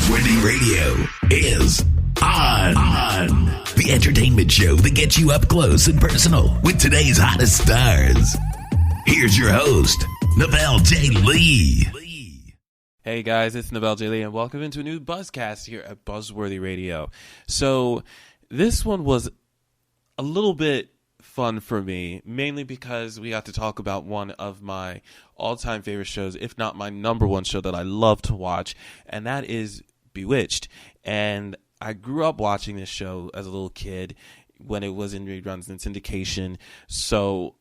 Buzzworthy Radio is on. The entertainment show that gets you up close and personal with today's hottest stars. Here's your host, Nabel J. Lee. Hey guys, it's Nabel J. Lee, and welcome into a new Buzzcast here at Buzzworthy Radio. So, this one was a little bit fun for me, mainly because we got to talk about one of my all-time favorite shows, if not my number one show that I love to watch, and that is Bewitched. And I grew up watching this show as a little kid when it was in reruns and syndication, so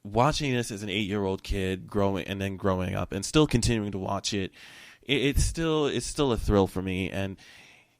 watching this as an 8-year-old kid, growing up and still continuing to watch it, it's still a thrill for me. And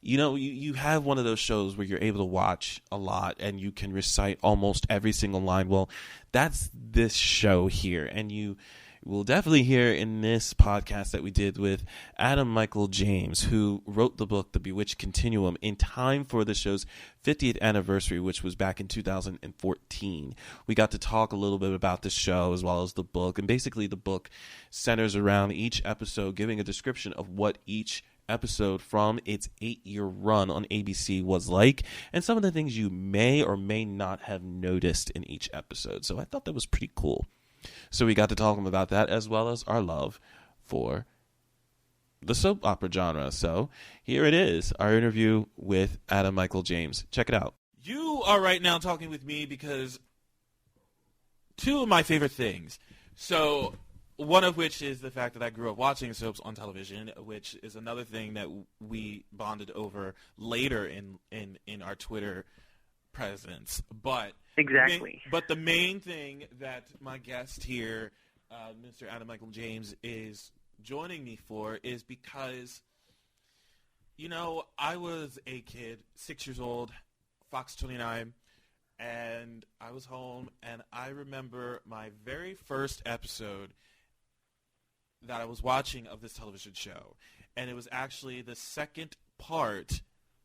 you know, you have one of those shows where you're able to watch a lot and you can recite almost every single line. Well, that's this show here, and you will definitely hear in this podcast that we did with Adam Michael James, who wrote the book The Bewitched Continuum in time for the show's 50th anniversary, which was back in 2014. We got to talk a little bit about the show as well as the book, and basically the book centers around each episode giving a description of what each episode from its 8-year run on ABC was like, and some of the things you may or may not have noticed in each episode. So I thought that was pretty cool. So we got to talk about that, as well as our love for the soap opera genre. So here it is, our interview with Adam Michael James. Check it out. You are right now talking with me because two of my favorite things. So one of which is the fact that I grew up watching soaps on television, which is another thing that we bonded over later in our Twitter presence. But exactly. But the main thing that my guest here, Mr. Adam Michael James, is joining me for is because, you know, I was a kid, 6 years old, Fox 29, and I was home, and I remember my very first episode that I was watching of this television show, and it was actually the second part,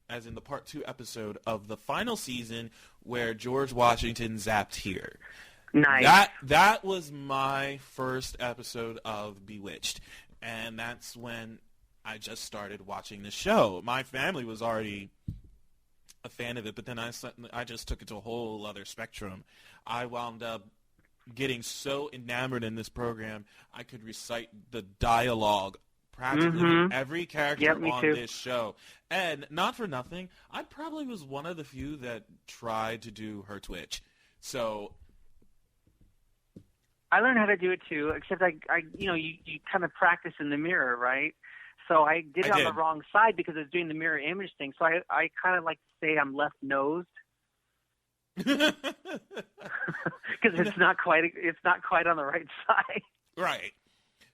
as in the part 2 episode of the final season where George Washington Zapped Here. Nice. That was my first episode of Bewitched, and that's when I just started watching the show. My family was already a fan of it, but then I just took it to a whole other spectrum. I wound up getting so enamored in this program, I could recite the dialogue practically every character on this show. And not for nothing, I probably was one of the few that tried to do her Twitch. So I learned how to do it too, except I you kind of practice in the mirror, right? So I did it on the wrong side because I was doing the mirror image thing. So I kind of like to say I'm left-nosed. Because it's not quite on the right side. Right.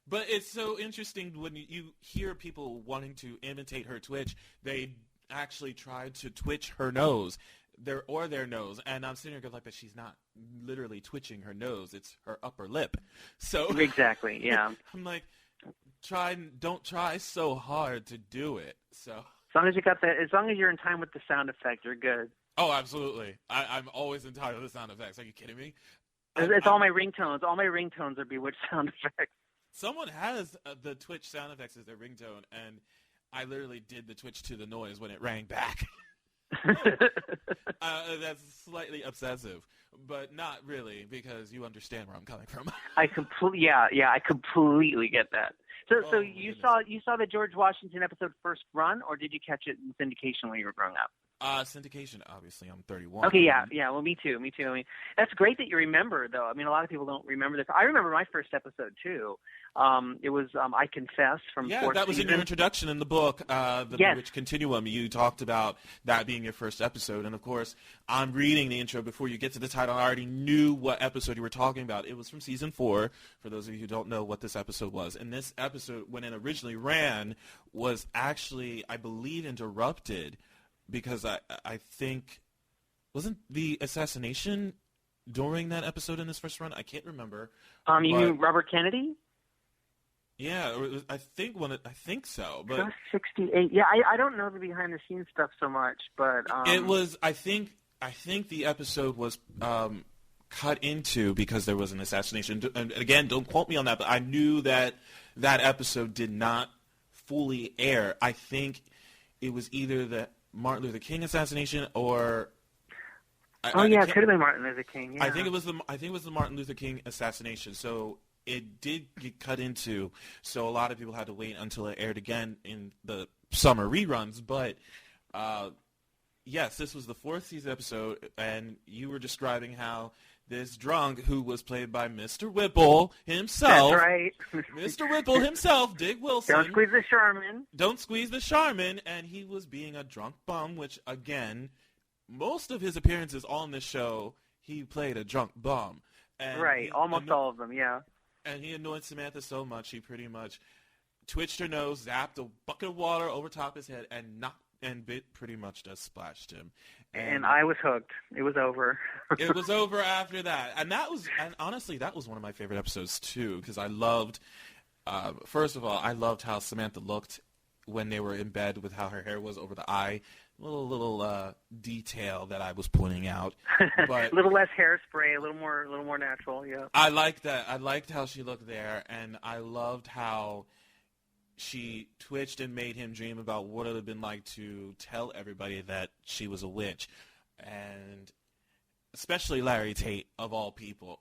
But it's so interesting when you hear people wanting to imitate her Twitch, they actually try to twitch her nose, their nose, and I'm sitting here going like, but she's not literally twitching her nose; it's her upper lip. So exactly, yeah. I'm like, don't try so hard to do it. So as long as you're in time with the sound effect, you're good. Oh, absolutely. I'm always entitled to sound effects. Are you kidding me? It's all my ringtones. All my ringtones are Bewitched sound effects. Someone has the Twitch sound effects as their ringtone, and I literally did the Twitch to the noise when it rang back. That's slightly obsessive, but not really, because you understand where I'm coming from. I completely get that. So you saw the George Washington episode first run, or did you catch it in syndication when you were growing up? Syndication, obviously. I'm 31. Okay, yeah. Well, me too. I mean, that's great that you remember, though. I mean, a lot of people don't remember this. I remember my first episode too. It was I Confess from fourth that was season. in your introduction in the book, The Bewitched Continuum. You talked about that being your first episode, and of course, I'm reading the intro before you get to the title. I already knew what episode you were talking about. It was from season 4. For those of you who don't know what this episode was, and this episode, when it originally ran, was actually, I believe, interrupted. Because I think, wasn't the assassination during that episode in this first run? I can't remember. You mean Robert Kennedy? Yeah, I think so. But 68. Yeah, I don't know the behind the scenes stuff so much, but it was. I think the episode was cut into because there was an assassination. And again, don't quote me on that, but I knew that episode did not fully air. I think it was either the Martin Luther King assassination or. It could have been Martin Luther King. Yeah. I think it was the Martin Luther King assassination. So it did get cut into. So a lot of people had to wait until it aired again in the summer reruns. But yes, this was the 4th season episode, and you were describing how this drunk who was played by Mr. Whipple himself. That's right. Mr. Whipple himself, Dig Wilson. Don't squeeze the Charmin. Don't squeeze the Charmin, and he was being a drunk bum, which, again, most of his appearances on this show, he played a drunk bum. And right, almost all of them, yeah. And he annoyed Samantha so much, he pretty much twitched her nose, zapped a bucket of water over top his head, and pretty much just splashed him. And I was hooked. It was over. It was over after that. And honestly, that was one of my favorite episodes, too, because I loved, first of all, I loved how Samantha looked when they were in bed with how her hair was over the eye. Little detail that I was pointing out. But a little less hairspray, a little more natural, yeah. I liked that. I liked how she looked there, and I loved how she twitched and made him dream about what it would have been like to tell everybody that she was a witch, and especially Larry Tate, of all people.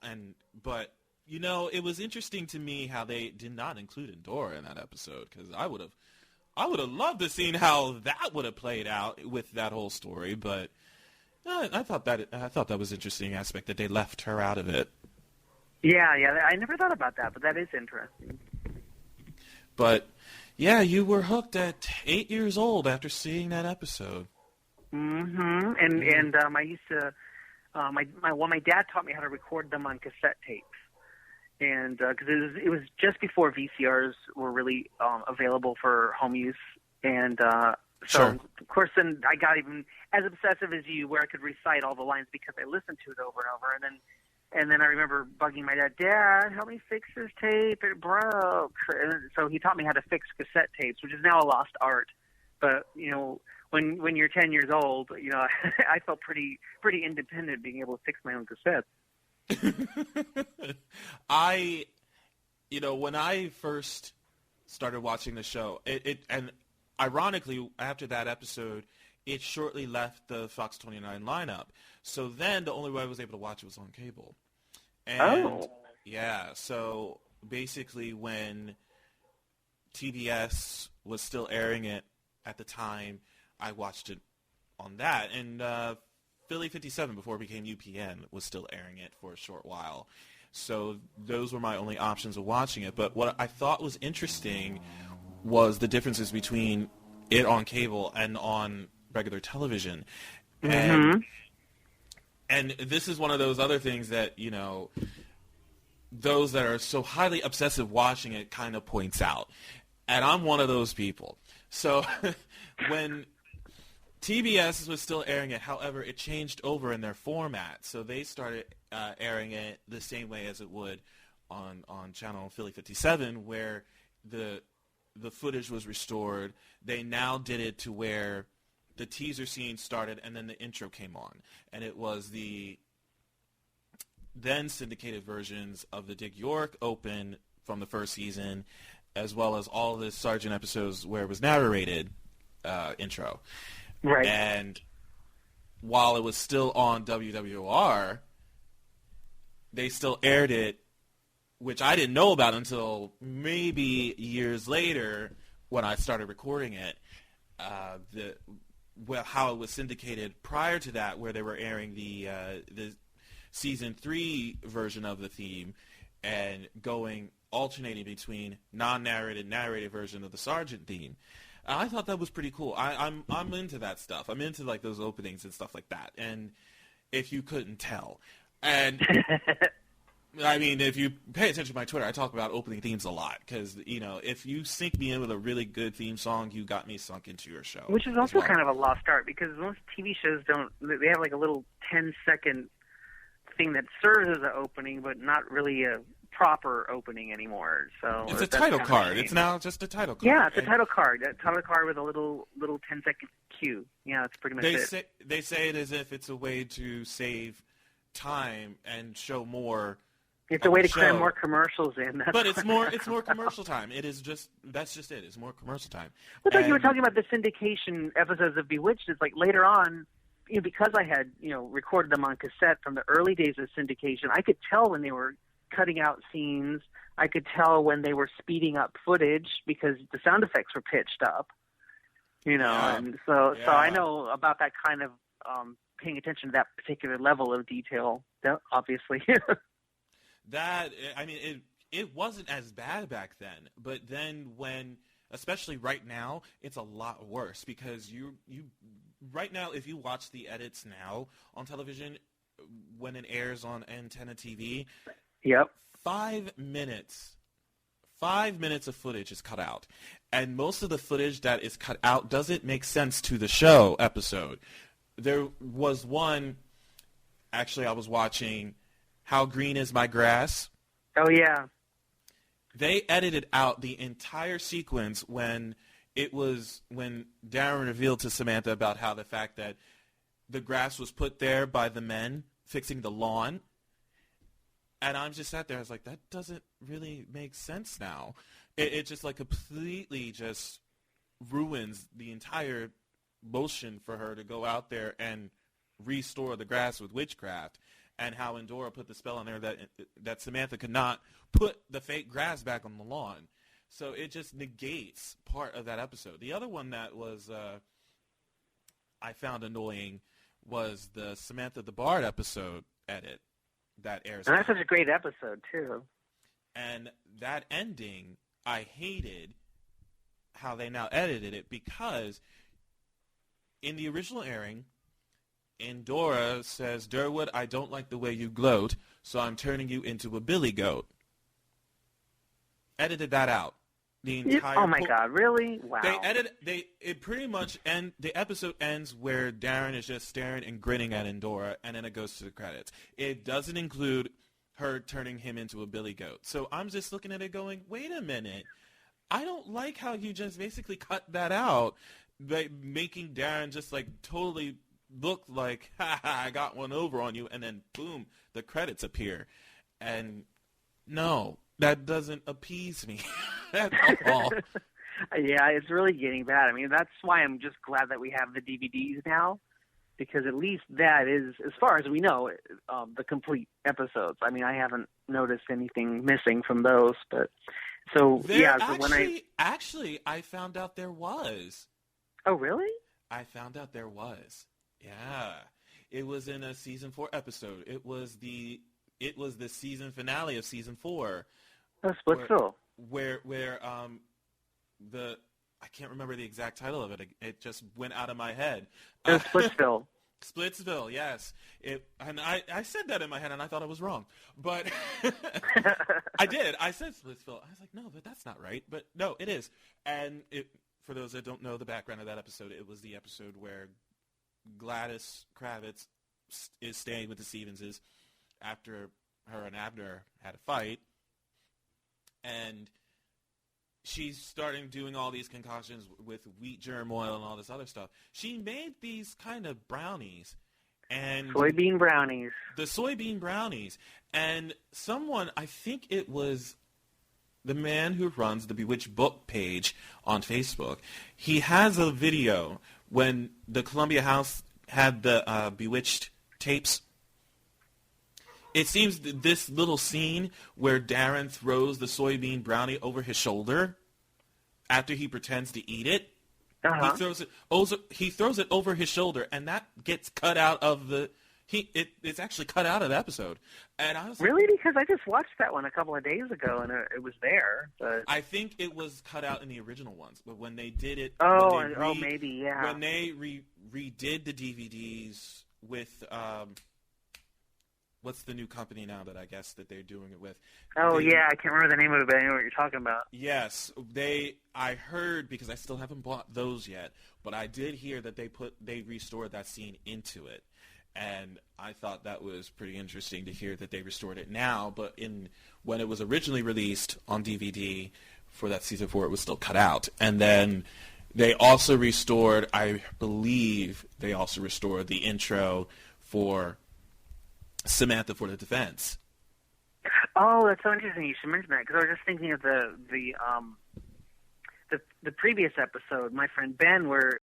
But it was interesting to me how they did not include Endora in that episode, because I would have loved to seen how that would have played out with that whole story. But I thought that was an interesting aspect that they left her out of it. Yeah, I never thought about that, but that is interesting. But yeah, you were hooked at 8 years old after seeing that episode. Mm-hmm. And I used to, my dad taught me how to record them on cassette tapes, and because it was just before VCRs were really available for home use, and so sure. Of course then I got even as obsessive as you, where I could recite all the lines because I listened to it over and over, and then I remember bugging my dad, "Dad, help me fix this tape. It broke." And so he taught me how to fix cassette tapes, which is now a lost art. But when you're 10 years old, I felt pretty independent being able to fix my own cassettes. When I first started watching the show, and ironically after that episode, it shortly left the Fox 29 lineup. So then the only way I was able to watch it was on cable. And yeah, so basically when TBS was still airing it at the time, I watched it on that. And Philly 57, before it became UPN, was still airing it for a short while. So those were my only options of watching it. But what I thought was interesting was the differences between it on cable and on regular television. Mm-hmm. And this is one of those other things that, those that are so highly obsessive watching it kind of points out. And I'm one of those people. So when TBS was still airing it, however, it changed over in their format. So they started airing it the same way as it would on channel Philly 57, where the footage was restored. They now did it to where the teaser scene started and then the intro came on. And it was the then syndicated versions of the Dick York open from the first season, as well as all the Sargent episodes where it was narrated intro. Right. And while it was still on WWR, they still aired it, which I didn't know about until maybe years later when I started recording it. How it was syndicated prior to that, where they were airing the season 3 version of the theme and alternating between non-narrated and narrated version of the Sargent theme. I thought that was pretty cool. I'm into that stuff. I'm into like those openings and stuff like that. And if you couldn't tell, and I mean, if you pay attention to my Twitter, I talk about opening themes a lot because, if you sync me in with a really good theme song, you got me sunk into your show. Which is also kind of a lost art because most TV shows they have like a little 10-second thing that serves as an opening, but not really a proper opening anymore. So it's a title card. It's now just a title card. Yeah, it's a title card. A title card with a little 10-second cue. Yeah, that's pretty much it. They say it as if it's a way to save time and show more It's a way to cram more commercials in. But it's more commercial time. That's just it. It's more commercial time. Well, like you were talking about the syndication episodes of Bewitched. It's like later on, because I had recorded them on cassette from the early days of syndication, I could tell when they were cutting out scenes. I could tell when they were speeding up footage because the sound effects were pitched up. And so I know about that kind of paying attention to that particular level of detail. Obviously. It wasn't as bad back then, but then especially right now, it's a lot worse because you right now, if you watch the edits now on television, when it airs on antenna TV, yep, 5 minutes of footage is cut out, and most of the footage that is cut out doesn't make sense to the show episode. There was one, actually, I was watching How Green Is My Grass? Oh, yeah. They edited out the entire sequence when Darrin revealed to Samantha about how the fact that the grass was put there by the men fixing the lawn. And I'm just sat there, I was like, that doesn't really make sense now. It just like completely just ruins the entire motion for her to go out there and restore the grass with witchcraft. And how Endora put the spell on there that Samantha could not put the fake grass back on the lawn. So it just negates part of that episode. The other one that was I found annoying was the Samantha the Bard episode edit that airs. And that's such a great episode, too. And that ending, I hated how they now edited it because in the original airing, Endora says, Durwood, I don't like the way you gloat, so I'm turning you into a billy goat. Edited that out. The entire oh my God, really? Wow. It pretty much the episode ends where Darrin is just staring and grinning at Endora, and then it goes to the credits. It doesn't include her turning him into a billy goat. So I'm just looking at it going, wait a minute. I don't like how you just basically cut that out, making Darrin just like totally look like, ha ha, I got one over on you, and then boom, the credits appear. And no, that doesn't appease me at all. Yeah, it's really getting bad. I mean, that's why I'm just glad that we have the DVDs now, because at least that is, as far as we know, the complete episodes. I mean, I haven't noticed anything missing from those, but so yeah. So actually, I found out there was. Oh, really? I found out there was. Yeah, it was in a season 4 episode. It was the season finale of season 4. Oh, Splitsville. Where I can't remember the exact title of it. It just went out of my head. Splitsville. Splitsville, yes. And I said that in my head, and I thought I was wrong. But I did. I said Splitsville. I was like, no, but that's not right. But no, it is. And for those that don't know the background of that episode, it was the episode where Gladys Kravitz is staying with the Stevenses after her and Abner had a fight. And she's starting doing all these concoctions with wheat germ oil and all this other stuff. She made these kind of brownies. And soybean brownies. The soybean brownies. And someone, I think it was the man who runs the Bewitched book page on Facebook, he has a video when the Columbia House had the Bewitched tapes. It seems that this little scene where Darrin throws the soybean brownie over his shoulder after he pretends to eat it, he throws it over his shoulder, and that gets cut out of it's actually cut out of the episode. And I was really, because I just watched that one a couple of days ago, and it was there. But I think it was cut out in the original ones, but when they did it, maybe, yeah. When they redid the DVDs with what's the new company now that I guess that they're doing it with? Oh, yeah, I can't remember the name of it, but I know what you're talking about. Yes, I heard, because I still haven't bought those yet, but I did hear that they restored that scene into it. And I thought that was pretty interesting to hear that they restored it now, but when it was originally released on DVD for that season 4, it was still cut out. And then they also restored, I believe, the intro for Samantha for the Defense. Oh, that's so interesting. You should mention that because I was just thinking of the previous episode, my friend Ben, where